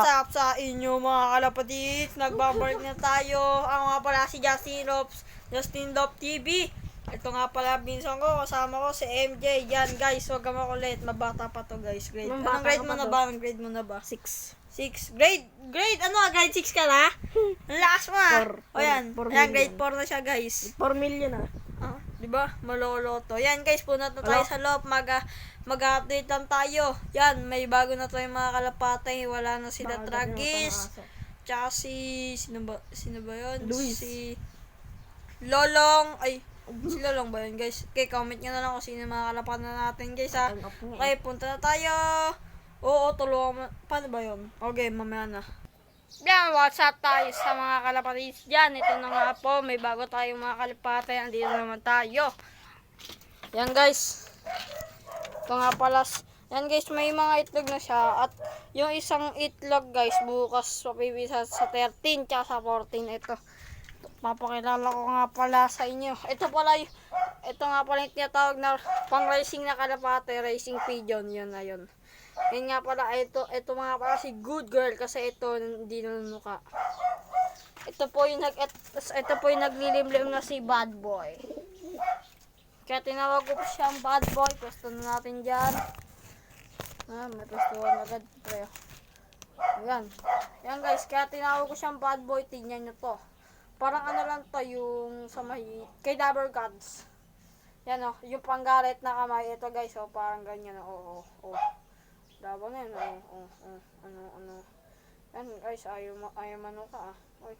What's up sa inyo mga kalapatids? Nagbabalik na tayo. Ako nga pala si Justin Lop TV. Ito nga pala binsan ko, kasama ko si MJ. Yan guys, huwag ka makulit. Mabata pa to guys. Grade. Anong grade mo na ba? Anong grade mo na ba? 6. 6. Grade? Ano? Grade 6 ka na? Ang lakas mo ah. O yan. Yan, grade 4 na siya guys. 4 million ah. Diba? Maloloto. Yan guys, punot na tayo sa loob. Mag-update lang tayo. Yan, may bago na tayong mga kalapatay. Wala na sila Tragis. Tsaka sino ba yun? Luis. Si Lolong. Si Lolong ba yun guys? Okay, comment nyo na lang kung sino yung mga kalapatan natin guys ha. Okay, punta na tayo. Oo, tulungan mo. Paano ba yun? Okay, mamaya na. Yan, what's up tayo sa mga kalapatis dyan. Ito na nga po, may bago tayong mga kalapatay. Andito naman tayo. Yan guys. Ito nga pala. Yan guys, may mga itlog na siya. At yung isang itlog guys, bukas papipisa sa 13 tsaka sa 14. Ito. Papakilala ko nga pala sa inyo. Ito nga pala yung tinatawag na pang racing na kalapate, racing pigeon. Yun na yun. Yan nga pala, ito mga pala si Good Girl kasi ito hindi nanunuka. Ito po yung naglilimlim na si Bad Boy. Kaya tinawag ko po siyang Bad Boy. Pwesto na natin dyan. May pwestuhan agad. Pre. Yan. Yan guys, kaya tinawag ko siyang Bad Boy. Tingnan nyo to. Parang ano lang to, yung sa kay Dabber Gods. Yan o, yung panggalit na kamay. Ito guys, parang ganyan. Dabo na yun. Ano. Yan guys, ayaw manuka ah. Oy.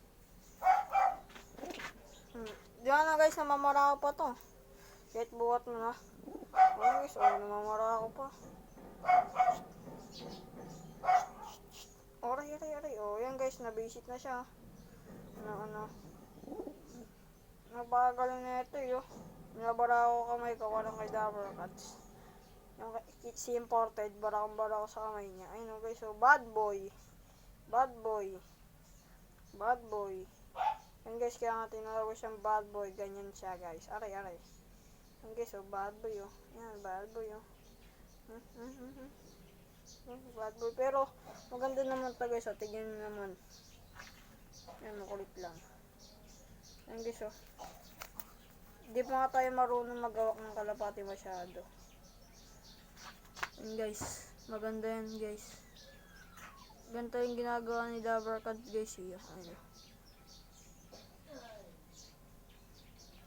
Di na guys, namamara ko pa to. Kahit buhat mo na. Guys, namamara ko pa. Aray. Yan guys, nabisit na siya. Ano. Nabagal na ito yun. Nabara ko kamay ko, walang kay Dabber Cats. Yung si imported, barakong sa kamay niya. Ayun guys, so Bad Boy. Yan guys, kaya nga tinawag ko siyang Bad Boy. Ganyan siya guys. Aray. Yan guys, so Bad Boy oh. Yan, Bad Boy oh. Bad Boy. Pero, maganda naman ito guys. Tignan nyo naman. Yan, makulit lang. Yan guys oh. Hindi pa nga tayo marunong magawak ng kalapati masyado. Yan guys, maganda yan guys. Ganito yung ginagawa ni Dabber Cat guys.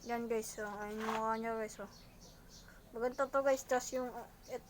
Yan guys, ayun yung mukha niya guys. Maganda to guys, tas yung